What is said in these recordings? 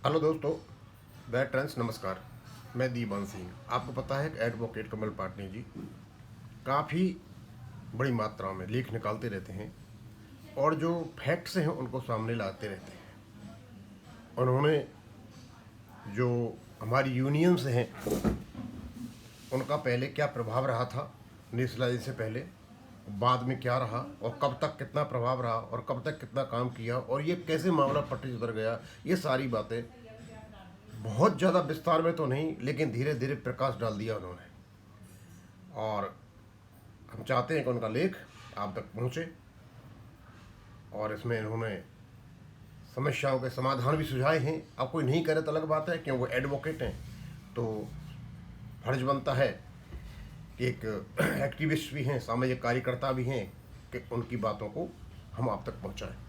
Hello दोस्तों, veterans नमस्कार। मैं दीवान सिंह। आपको पता है कि एडवोकेट कमल पाटनी जी काफ़ी बड़ी मात्रा में लेख निकालते रहते हैं और जो फैक्ट्स हैं उनको सामने लाते रहते हैं। उन्होंने जो हमारी यूनियंस हैं उनका पहले क्या प्रभाव रहा था नेशनलाइजेशन से पहले, बाद में क्या रहा और कब तक कितना प्रभाव रहा और कब तक कितना काम किया और ये कैसे मामला पट्टी से उतर गया, ये सारी बातें बहुत ज़्यादा विस्तार में तो नहीं लेकिन धीरे धीरे प्रकाश डाल दिया उन्होंने। और हम चाहते हैं कि उनका लेख आप तक पहुँचे और इसमें इन्होंने समस्याओं के समाधान भी सुझाए हैं। अब कोई नहीं करे तो अलग बात है, क्योंकि वो एडवोकेट हैं तो फर्ज बनता है कि एक एक्टिविस्ट भी हैं, सामाजिक कार्यकर्ता भी हैं, कि उनकी बातों को हम आप तक पहुँचाएँ।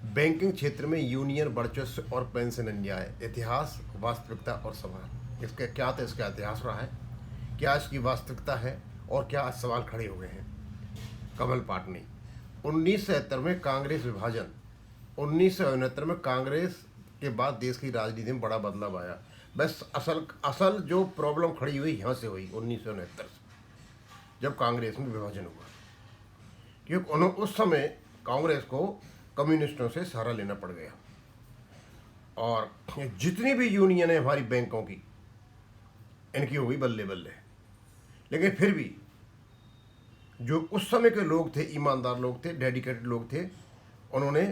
बैंकिंग क्षेत्र में यूनियन वर्चस्व और पेंशन अन्याय, इतिहास, वास्तविकता और सवाल। इसका क्या था, इसका इतिहास रहा है, क्या इसकी वास्तविकता है और क्या सवाल खड़े हो गए हैं। कमल पाटनी 1970 में कांग्रेस विभाजन, 1969 में कांग्रेस के बाद देश की राजनीति में बड़ा बदलाव आया। बस असल जो प्रॉब्लम खड़ी हुई यहाँ से हुई 1969 से, जब कांग्रेस में विभाजन हुआ, क्योंकि उन्होंने उस समय कांग्रेस को कम्युनिस्टों से सहारा लेना पड़ गया और जितनी भी यूनियन है हमारी बैंकों की, इनकी हो गई बल्ले बल्ले। लेकिन फिर भी जो उस समय के लोग थे, ईमानदार लोग थे, डेडिकेटेड लोग थे, उन्होंने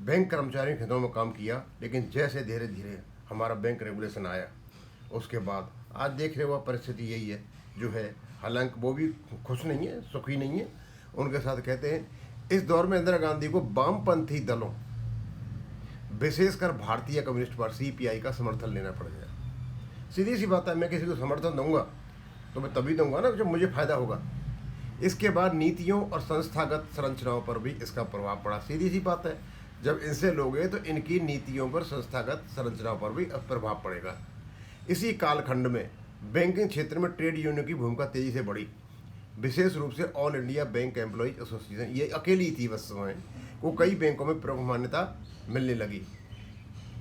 बैंक कर्मचारियों के हितों में काम किया। लेकिन जैसे धीरे धीरे हमारा बैंक रेगुलेशन आया, उसके बाद आज देख रहे हो परिस्थिति यही है जो है। हालांकि वो भी खुश नहीं है, सुखी नहीं है। उनके साथ कहते हैं इस दौर में इंदिरा गांधी को वामपंथी दलों, विशेषकर भारतीय कम्युनिस्ट पार्टी सीपीआई का समर्थन लेना पड़ गया। सीधी सी बात है, मैं किसी को समर्थन दूंगा तो मैं तभी दूंगा ना जब मुझे फायदा होगा। इसके बाद नीतियों और संस्थागत संरचनाओं पर भी इसका प्रभाव पड़ा। सीधी सी बात है, जब इनसे लोगे तो इनकी नीतियों पर, संस्थागत संरचनाओं पर भी प्रभाव पड़ेगा। इसी कालखंड में बैंकिंग क्षेत्र में ट्रेड यूनियन की भूमिका तेजी से बढ़ी, विशेष रूप से all India bank employees association. ये अकेली थी बस समय, वो कई बैंकों में प्रमुख मान्यता मिलने लगी।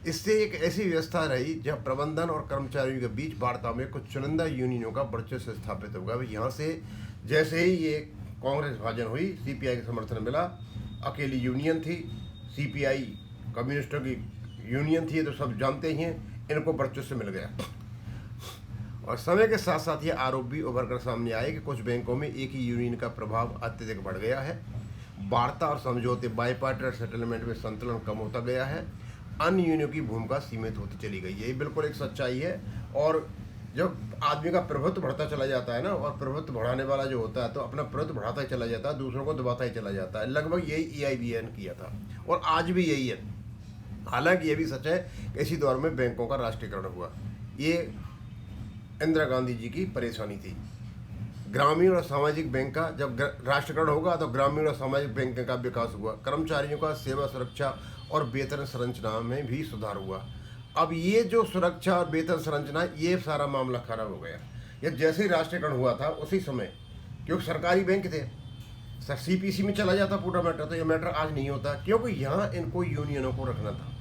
इससे एक ऐसी व्यवस्था रही जहां प्रबंधन और कर्मचारियों के बीच वार्ता में कुछ चुनिंदा यूनियनों का वर्चस्व स्थापित होगा। यहाँ से जैसे ही ये कांग्रेस विभाजन हुई, सीपीआई का समर्थन मिला, अकेली यूनियन थी, सीपीआई कम्युनिस्टों की यूनियन थी, तो सब जानते ही हैं, इनको वर्चस्व मिल गया। और समय के साथ साथ ये आरोप भी उभर कर सामने आए कि कुछ बैंकों में एक ही यूनियन का प्रभाव अत्यधिक बढ़ गया है। वार्ता और समझौते, बाइपार्टिसन सेटलमेंट में संतुलन कम होता गया है। अन्य यूनियनों की भूमिका सीमित होती चली गई है। ये बिल्कुल एक सच्चाई है। और जब आदमी का प्रभुत्व बढ़ता चला जाता है ना, और प्रभुत्व बढ़ाने वाला जो होता है तो अपना प्रभुत्व बढ़ाता ही चला जाता है, दूसरों को दबाता ही चला जाता है। लगभग यही EIBA ने किया था और आज भी यही है। हालांकि ये भी सच है कि इसी दौर में बैंकों का राष्ट्रीयकरण हुआ। ये इंदिरा गांधी जी की परेशानी थी। ग्रामीण और सामाजिक बैंक का जब राष्ट्रीयकरण होगा तो ग्रामीण और सामाजिक बैंक का विकास हुआ। कर्मचारियों का सेवा सुरक्षा और वेतन संरचना में भी सुधार हुआ। अब ये जो सुरक्षा और वेतन संरचना, ये सारा मामला खराब हो गया। ये जैसे ही राष्ट्रीयकरण हुआ था उसी समय, क्योंकि सरकारी बैंक थे, CPC में चला जाता पूरा मैटर, तो ये मैटर आज नहीं होता, क्योंकि यहाँ इनको यूनियनों को रखना था।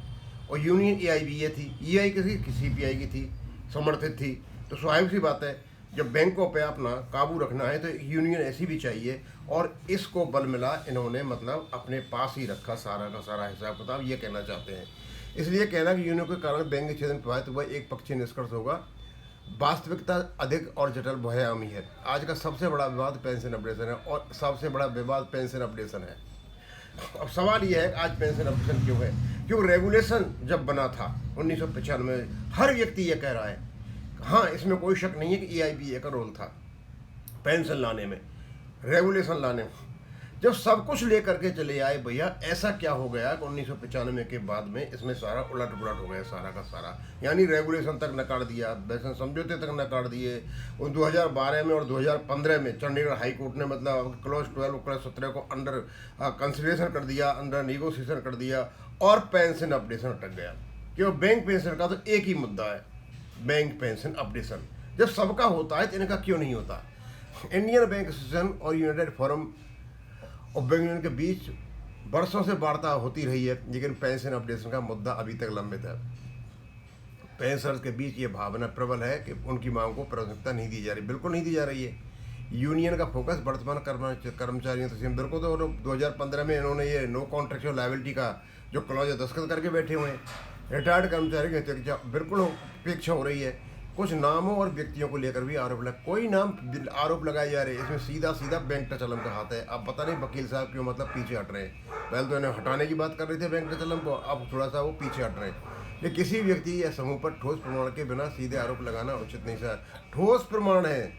और यूनियन EIBA थी, EI किसी CPI की थी, समर्थित थी। तो स्वाभाविक सी बात है, जब बैंकों पे अपना काबू रखना है तो यूनियन ऐसी भी चाहिए। और इसको बल मिला, इन्होंने मतलब अपने पास ही रखा सारा का सारा हिसाब किताब, ये कहना चाहते हैं। इसलिए कहना कि यूनियन के कारण बैंक क्षेत्र में प्रभावित हुआ एक पक्षी निष्कर्ष होगा। वास्तविकता अधिक और जटिल बहुआयामी है। आज का सबसे बड़ा विवाद पेंशन अपडेशन है और सबसे बड़ा विवाद पेंशन अपडेशन है। अब सवाल यह है आज पेंशन अपडेशन क्यों है? क्योंकि रेगुलेशन जब बना था 1995 में, हर व्यक्ति ये कह रहा है, हाँ इसमें कोई शक नहीं है कि EIBA का रोल था पेंशन लाने में, रेगुलेशन लाने में। जब सब कुछ लेकर के चले आए भैया, ऐसा क्या हो गया कि 1995 के बाद में इसमें सारा उलट पुलट हो गया सारा का सारा। यानी रेगुलेशन तक नकार दिया, वेतन समझौते तक नकार दिए। और 2012 में और 2015 में चंडीगढ़ हाई कोर्ट ने मतलब क्लॉज 12 और क्लॉज 17 को अंडर कंसिडरेशन कर दिया, अंडर निगोशिएशन कर दिया और पेंशन अपडेशन अटक गया। क्यों? बैंक पेंशन का तो एक ही मुद्दा है, बैंक पेंशन अपडेशन। जब सबका होता है तो इनका क्यों नहीं होता? इंडियन बैंक एसोसिएशन और United forum of bank union के बीच वर्षों से वार्ता होती रही है, लेकिन पेंशन अपडेशन का मुद्दा अभी तक लंबित है। पेंशनर्स के बीच ये भावना प्रबल है कि उनकी मांग को प्राथमिकता नहीं दी जा रही। बिल्कुल नहीं दी जा रही है। यूनियन का फोकस वर्तमान कर्मचारियों से बिल्कुल, तो 2015 में इन्होंने ये नो कॉन्ट्रेक्चुअल लायबिलिटी का जो क्लॉज दस्तखत करके बैठे हुए हैं। रिटायर्ड कर्मचारी की बिल्कुल उपेक्षा हो रही है। कुछ नामों और व्यक्तियों को लेकर भी कोई नाम आरोप लगाए जा रहे हैं। इसमें सीधा सीधा बैंक टचलम का हाथ है। अब पता नहीं वकील साहब क्यों मतलब पीछे हट रहे हैं। पहले तो इन्हें हटाने की बात कर रहे थे बैंक टचलम को, अब थोड़ा सा वो पीछे हट रहे हैं। ये किसी व्यक्ति या समूह पर ठोस प्रमाण के बिना सीधे आरोप लगाना उचित नहीं सर। ठोस प्रमाण है,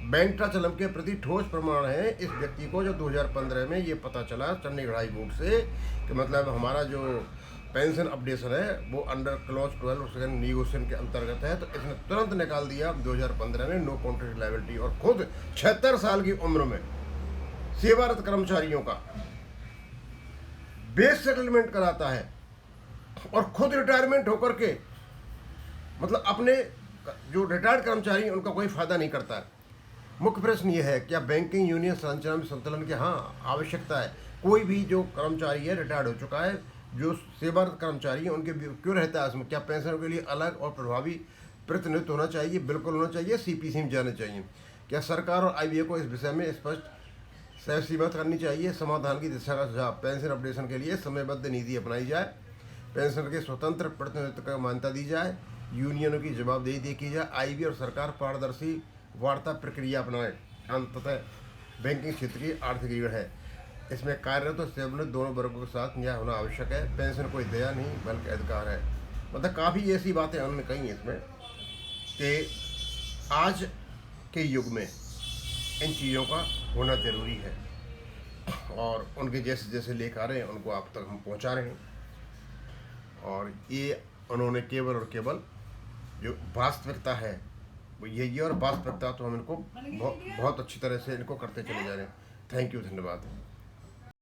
बैंक टचलम के प्रति ठोस प्रमाण है इस व्यक्ति को, जो 2015 में ये पता चला चंडीगढ़ हाई कोर्ट से कि मतलब हमारा जो पेंशन अपडेशन है वो अंडर क्लॉज 12 सेकंड निगोशिएशन के अंतर्गत है। तो इसने तुरंत निकाल दिया 2015 में नो कॉन्ट्रैक्ट लायबिलिटी, और खुद 76 साल की उम्र में सेवारत कर्मचारियों का बेस सेटलमेंट कराता है, और खुद रिटायरमेंट होकर के मतलब अपने जो रिटायर्ड कर्मचारी उनका कोई फायदा नहीं करता है। मुख्य प्रश्न ये है, क्या बैंकिंग यूनियन संरचना में संतुलन की हाँ आवश्यकता है। कोई भी जो कर्मचारी है रिटायर्ड हो चुका है, जो सेवारत कर्मचारी हैं उनके क्यों रहता है उसमें, क्या पेंशनरों के लिए अलग और प्रभावी प्रतिनिधित्व होना चाहिए। बिल्कुल होना चाहिए, सीपीसी में जाना चाहिए। क्या सरकार और आईबीए को इस विषय में स्पष्ट सहसीमा करनी चाहिए। समाधान की दिशा का सुझाव, पेंशन अपडेशन के लिए समयबद्ध नीति अपनाई जाए, पेंशन के स्वतंत्र प्रतिनिधित्व को मान्यता दी जाए, यूनियनों की जवाबदेही देखी जाए, आईबीए और सरकार पारदर्शी वार्ता प्रक्रिया अपनाएं। अंततः बैंकिंग क्षेत्र की आर्थिक रीढ़ है, इसमें कार्यरत और सेवानिवृत्त दोनों वर्गों के साथ न्याय होना आवश्यक है। पेंशन कोई दया नहीं बल्कि अधिकार है। मतलब काफ़ी ऐसी बातें उन्होंने कही हैं इसमें कि आज के युग में इन चीज़ों का होना ज़रूरी है, और उनके जैसे जैसे लेकर आ रहे हैं उनको आप तक हम पहुंचा रहे हैं। और ये उन्होंने केवल और केवल जो वास्तविकता है वो यही है, और वास्तविकता तो हम इनको बहुत अच्छी तरह से इनको करते चले जा रहे हैं। थैंक यू, धन्यवाद।